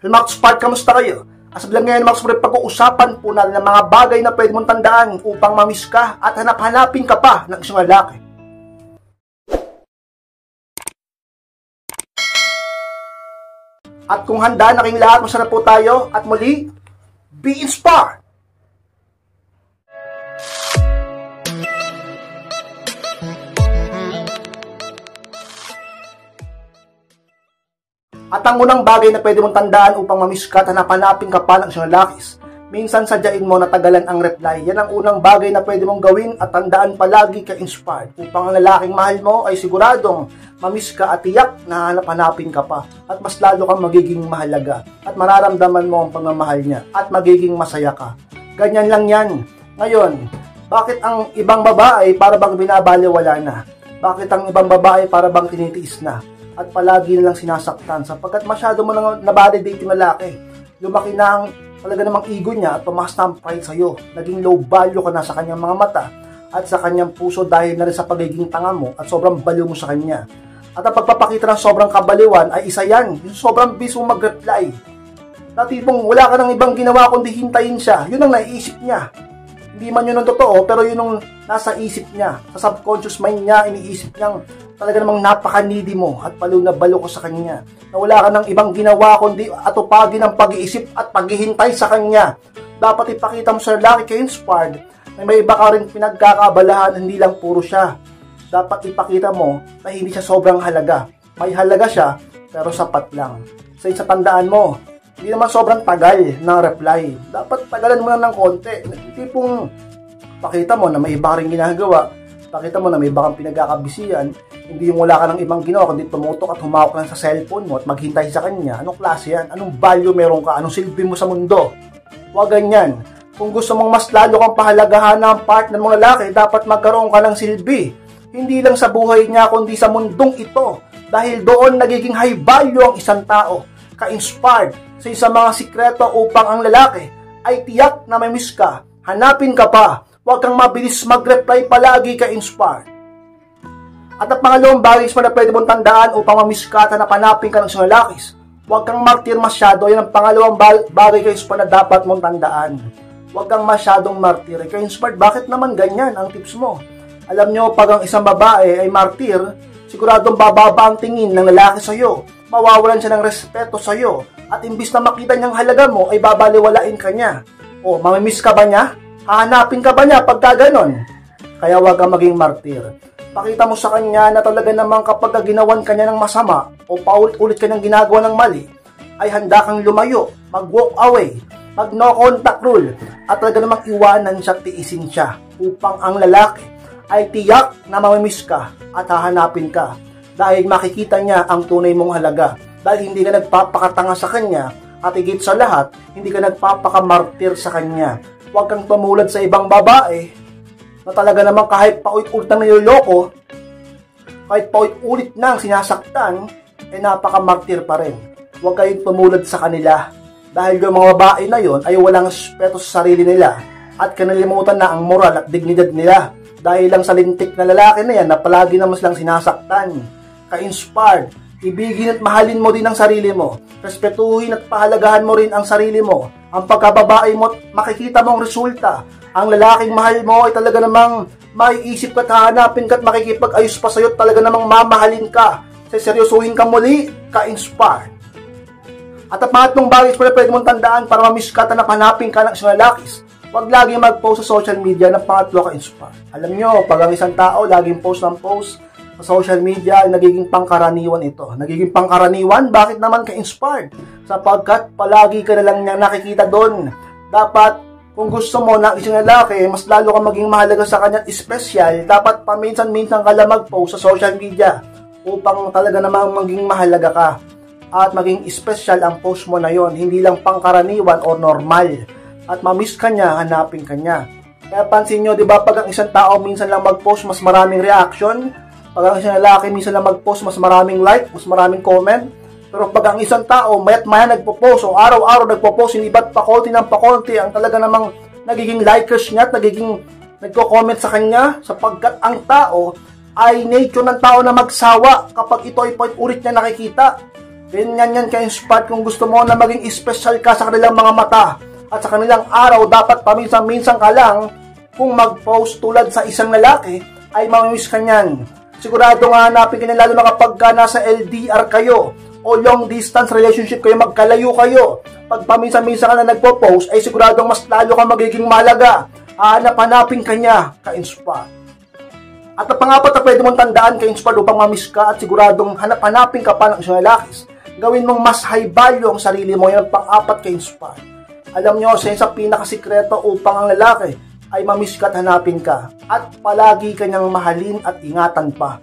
Mga Spark, kamusta kayo? As of lang ngayon mga Spark, pag-uusapan po natin ng mga bagay na pwede mong tandaan upang mamiss ka at hanap-hanapin ka pa ng isang lalaki. At kung handa na kayong lahat, masarap po tayo at muli, be inspired! At ang unang bagay na pwede mong tandaan upang mamiss ka at hanap-hanapin ka pa ng isang lalaki, minsan sadyain mo na tagalan ang reply. Yan ang unang bagay na pwede mong gawin at tandaan palagi ka inspired upang ang lalaking mahal mo ay siguradong mamiss ka at tiyak na hanap-hanapin ka pa at mas lalo kang magiging mahalaga at mararamdaman mo ang pagmamahal niya at magiging masaya ka. Ganyan lang yan. Ngayon, bakit ang ibang babae para bang binabaliwala na? Bakit ang ibang babae para bang tinitiis na? At palagi nilang sinasaktan sapagkat masyado mo nang nabalidate yung lalaki. Lumaki na ang talaga namang ego niya at tumaas na ang pride sa'yo. Naging low value ka na sa kanyang mga mata at sa kanyang puso dahil na rin sa pagiging tanga mo at sobrang baliw mo sa kanya. At ang pagpapakita ng sobrang kabaliwan ay isa yan, yung sobrang bis mo mag-reply. Dati pong wala ka ng ibang ginawa kundi hintayin siya, yun ang naiisip niya. Hindi man yun ang totoo, pero yun ang nasa isip niya. Sa subconscious mind niya, iniisip niyang talaga namang napaka-needy mo at baliw na baliw ko sa kanya. Na wala ka ng ibang ginawa kundi atupagin ang pag-iisip at paghihintay sa kanya. Dapat ipakita mo sa lalaki kay inspired na may iba ka rin pinagkakabalahan, hindi lang puro siya. Dapat ipakita mo na hindi siya sobrang halaga. May halaga siya, pero sapat lang. Sa tandaan mo, hindi naman sobrang tagal ng reply. Dapat tagalan mo lang ng konti. Tipong pakita mo na may iba rin ginagawa. Pakita mo na may iba kang pinagkakabisihan. Hindi yung wala ka ng ibang ginawa, kundi tumutok at humawak lang sa cellphone mo at maghintay sa kanya. Anong klase yan? Anong value meron ka? Anong silbi mo sa mundo? Huwag ganyan. Kung gusto mong mas lalo kang pahalagahan ng partner mong lalaki, dapat magkaroon ka ng silbi. Hindi lang sa buhay niya, kundi sa mundong ito. Dahil doon nagiging high value ang isang tao. Ka-inspired sa isang mga sikreto upang ang lalaki ay tiyak na may miss ka. Hanapin ka pa. Huwag kang mabilis mag-reply, palagi ka-inspired. At ang pangalawang bagay na pwede mong tandaan upang mamiss ka at hanapin ka ng isang lalaki, huwag kang martir masyado. Yan ang pangalawang bagay ka-inspired na dapat mong tandaan. Huwag kang masyadong martir. Ka-inspired, bakit naman ganyan ang tips mo? Alam nyo, pag ang isang babae ay martir, siguradong bababa ang tingin ng lalaki sa'yo. Mawawalan siya ng respeto sa'yo. At imbis na makita niyang halaga mo, ay babaliwalain ka niya. O, mamimiss ka ba niya? Hahanapin ka ba niya pagka ganon? Kaya huwag kang maging martir. Pakita mo sa kanya na talaga namang kapag ginawan ka niya ng masama o paulit-ulit ka niyang ginagawa ng mali, ay handa kang lumayo, mag-walk away, mag-no contact rule, at talaga namang iwanan siya, tiisin siya, upang ang lalaki ay tiyak na mamimiss ka at hahanapin ka dahil makikita niya ang tunay mong halaga. Dahil hindi ka nagpapakatanga sa kanya at higit sa lahat, hindi ka nagpapakamartir sa kanya. Huwag kang tumulad sa ibang babae na talaga naman kahit paulit-ulit nang niloloko, kahit paulit-ulit nang sinasaktan, ay napakamartir pa rin. Huwag kayong tumulad sa kanila dahil yung mga babae na yon ay walang respeto sa sarili nila at kanalimutan na ang moral at dignidad nila dahil lang sa lintik na lalaki na yan na palagi naman silang sinasaktan. Ka-inspired, ibigin at mahalin mo din ang sarili mo. Respetuhin at pahalagahan mo rin ang sarili mo. Ang pagkababae mo, makikita mo ang resulta. Ang lalaking mahal mo ay talaga namang maiisip ka at hahanapin ka at makikipag-ayos pa sa'yo at talaga namang mamahalin ka. Seryosuhin ka muli, ka-inspire. At ang pangatlong bagay na pwede mong tandaan para mamiss ka at hanapin ka ng isang lalaki, huwag laging mag-post sa social media ng pangatlo ka-inspire. Alam nyo, pag ang isang tao laging post ng post sa social media ay nagiging pangkaraniwan ito. Nagiging pangkaraniwan, bakit naman ka-inspired? Sapagkat palagi ka na lang niyang nakikita doon. Dapat kung gusto mo na isang lalaki, mas lalo kang maging mahalaga sa kanya at espesyal, dapat paminsan-minsan ka lang mag-post sa social media upang talaga namang maging mahalaga ka at maging espesyal ang post mo na yon, hindi lang pangkaraniwan o normal. At mamiss ka niya, hanapin ka niya. Kaya pansin nyo, di ba, pag ang isang tao minsan lang mag-post, mas maraming reaction. Pag ang isang lalaki minsan lang mag-post, mas maraming like, mas maraming comment. Pero pag ang isang tao, mayat maya nagpo-post o araw-araw nagpo-post, hindi ba't pakonti ng pakonti ang talaga namang nagiging likers niya at nagiging nagko-comment sa kanya sapagkat ang tao ay nature ng tao na magsawa kapag ito ay ulit niya nakikita. Ganyan yan ka-inspired kung gusto mo na maging special ka sa kanilang mga mata at sa kanilang araw. Dapat paminsan-minsan ka lang kung mag-post tulad sa isang lalaki ay mamimiss ka niyan. Sigurado nga hanapin ka niya lalo na kapag ka nasa LDR kayo o long distance relationship kayo, magkalayo kayo. Pag paminsan-minsan ka na nagpo-post ay siguradong mas lalo ka magiging malaga. Hanapin ka niya ka-inspired. At ang pangapat na pwede mong tandaan ka-inspired upang mamiss ka at siguradong hanapin ka pa ng isang lalaki, gawin mong mas high value ang sarili mo. Yan ang pang-apat ka-inspired. Alam nyo, sa pinakasikreto upang ang lalaki ay mamiss ka at hanapin ka. At palagi kanyang mahalin at ingatan pa.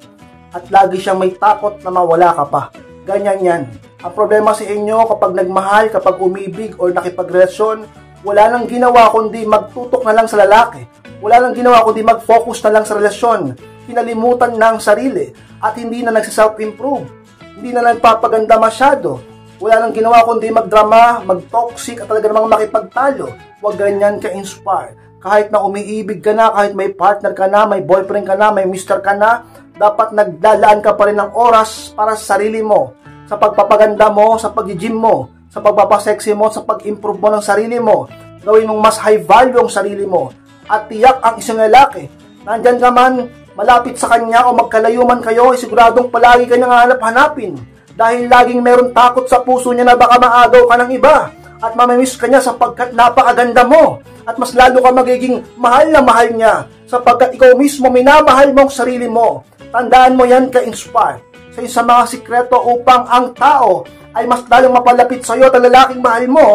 At lagi siyang may takot na mawala ka pa. Ganyan yan. Ang problema sa inyo kapag nagmahal, kapag umibig o nakipagrelasyon, wala nang ginawa kundi magtutok na lang sa lalaki. Wala nang ginawa kundi mag-focus na lang sa relasyon. Kinalimutan na ang sarili at hindi na nagsiself-improve. Hindi na nagpapaganda masyado. Wala nang ginawa kundi magdrama, mag-toxic at talaga namang makipagtalo. Huwag ganyan ka-inspire. Kahit na umiibig ka na, kahit may partner ka na, may boyfriend ka na, may mister ka na, dapat naglalaan ka pa rin ng oras para sa sarili mo, sa pagpapaganda mo, sa pag-gym mo, sa pagpapasexy mo, sa pag-improve mo ng sarili mo. Gawin mong mas high value ang sarili mo. At tiyak ang isang lalaki, nandyan ka man, malapit sa kanya o magkalayo man kayo, ay siguradong palagi ka niyang hanap-hanapin. Dahil laging meron takot sa puso niya na baka maagaw ka ng iba. At mamimiss ka niya sapagkat napakaganda mo. At mas lalo ka magiging mahal na mahal niya sapagkat ikaw mismo minamahal mo ang sarili mo. Tandaan mo yan ka-inspire. Sa isang mga sikreto upang ang tao ay mas lalong mapalapit sa iyo at ang lalaking mahal mo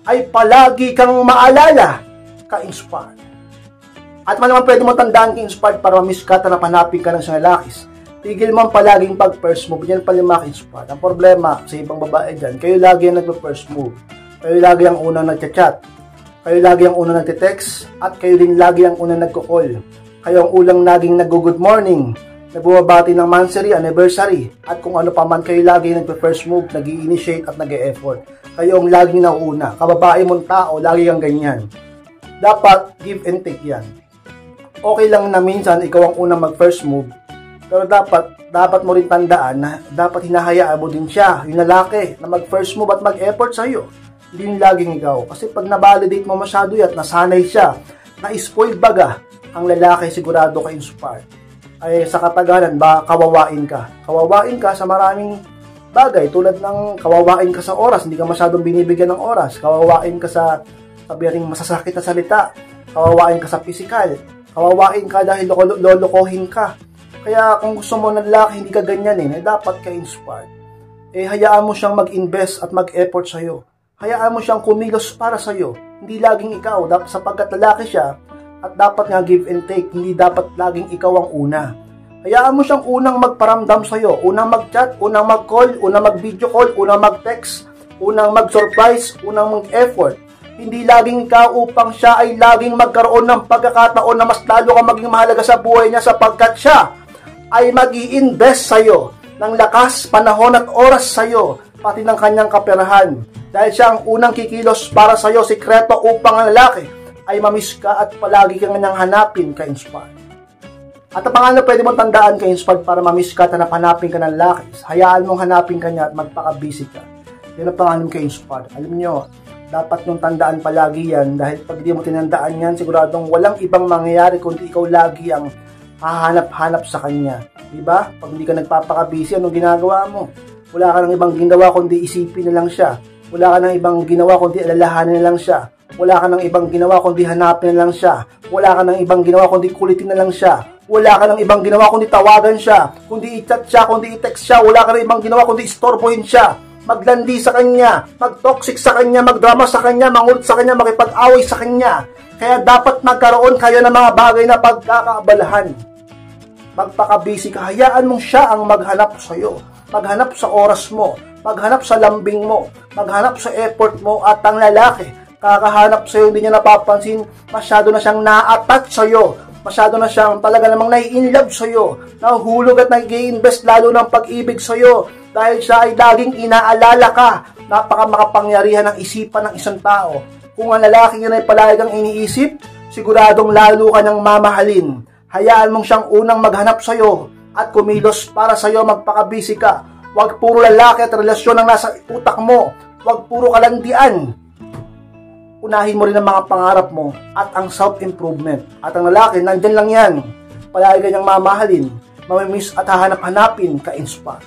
ay palagi kang maalala ka-inspire. At naman pwede mo tandaan ka-inspired para mamiss ka at hanapin ka ng isang lalakis. Tigil mo palaging pag-first move. Yan pala maka-inspired. Ang problema sa ibang babae dyan, kayo lagi ang nag-first move. Kayo lagi ang unang nagchat-chat. Kayo lagi ang unang nagte-text. At kayo din lagi ang unang nagko-call. Kayo ang ulang laging nag-good morning. Nagbubabati ng monthsary, anniversary. At kung ano pa man, kayo lagi nag-first move, nag-i-initiate at nag-e-effort. Kayo ang laging nauna. Kababae mong tao, lagi kang ganyan. Dapat give and take yan. Okay lang na minsan ikaw ang unang mag-first move. Pero dapat mo rin tandaan na dapat hinahayaan mo din siya, yung lalaki, na mag-first move at mag-effort sa'yo. Hindi yung laging ikaw. Kasi pag na-validate mo masyado yan, nasanay siya, na-spoiled baga, ang lalaki sigurado ka-inspired. Ay sa katagalan ba, kawawain ka. Kawawain ka sa maraming bagay, tulad ng kawawain ka sa oras, hindi ka masyadong binibigyan ng oras. Kawawain ka sa sabihin masasakit na salita. Kawawain ka sa physical. Kawawain ka dahil lolokohin ka. Kaya kung gusto mo ng lalaki, hindi ka ganyan dapat ka-inspired. Hayaan mo siyang mag-invest at mag-effort sa'yo. Hayaan mo siyang kumilos para sa'yo. Hindi laging ikaw, sapagkat lalaki siya, at dapat nga give and take, hindi dapat laging ikaw ang una. Hayaan mo siyang unang magparamdam sa'yo, unang mag-chat, unang mag-call, unang mag-video call, unang mag-text, unang mag-surprise, unang mag-effort. Hindi laging ikaw upang siya ay laging magkaroon ng pagkakataon na mas lalo ka maging mahalaga sa buhay niya sapagkat siya ay mag-i-invest sa'yo ng lakas, panahon at oras sa'yo, pati ng kanyang kaperahan. Dahil siya ang unang kikilos para sa'yo, sikreto upang ang lalaki ay mamiss ka at palagi kang nang hanapin ka-inspired. At ang pangalan pwede mong tandaan ka-inspired para mamiss ka at hanapin ka ng lalaki. Hayaan mong hanapin ka niya at magpaka-busy ka. Yan ang pangalan ka-inspired. Alam nyo, dapat nung tandaan palagi yan dahil pag di mo tinandaan yan, siguradong walang ibang mangyayari kundi ikaw lagi ang hahanap-hanap sa kanya. Diba? Pag hindi ka nagpapaka-busy, anong ginagawa mo? Wala ka ng ibang ginawa kundi isipin na lang siya. Wala ka ng ibang ginawa kundi alalahanin na lang siya. Wala ka ng ibang ginawa kundi hanapin na lang siya. Wala ka ng ibang ginawa kundi kulitin na lang siya. Wala ka ng ibang ginawa kundi tawagan siya. Kundi i-chat siya, kundi i-text siya. Wala ka ng ibang ginawa kundi istorbohin siya. Maglandi sa kanya, mag-toxic sa kanya, magdrama sa kanya, mangulit sa kanya, makipag-away sa kanya. Kaya dapat magkaroon kayo ng mga bagay na pagkakaabalahan. Magpaka-busy ka, hayaan mong siya ang maghanap sa iyo. Maghanap sa oras mo, maghanap sa lambing mo, maghanap sa effort mo at ang lalaki, kakahanap sa iyo, hindi niya napapansin, masyado na siyang na-attach sa iyo. Masyado na siyang talaga namang nai-inlove sa iyo. Nahuhulog at nag-i-invest lalo ng pag-ibig sa iyo. Dahil siya ay laging inaalala ka. Napaka makapangyarihan ng isipan ng isang tao. Kung ang lalaki yun ay palagi kang iniisip, siguradong lalo ka niyang mamahalin. Hayaan mong siyang unang maghanap sa iyo at kumilos para sa iyo, magpaka-busy ka. Huwag puro lalaki at relasyon ang nasa utak mo. Huwag puro kalandian. Unahin mo rin ang mga pangarap mo at ang self-improvement. At ang lalaki, nandyan lang yan. Palagi kanyang mamahalin, mamimiss at hahanap-hanapin ka-inspire.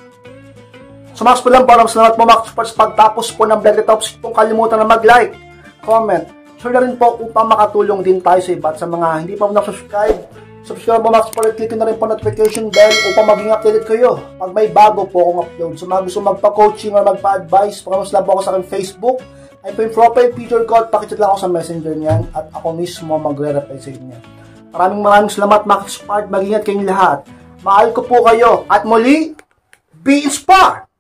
Sumakas po lang po. Salamat po mga ka-experts. Pagtapos po ng vlog ito, kung kalimutan na mag-like, comment, share na rin po upang makatulong din tayo sa iba. At sa mga hindi pa subscribe po mga ka-experts, click na rin po notification bell upang maging updated kayo pag may bago po akong upload. So mga gusto magpa-coaching o magpa-advise, pakamas lang po ako sa aking Facebook. Ay po yung profile picture ko at pakichat lang ako sa messenger niyan at ako mismo magre-reply sa inyo. Maraming salamat mga ka-experts. Mag-ingat kayong lahat. Mahal ko po kayo at muli, be inspired!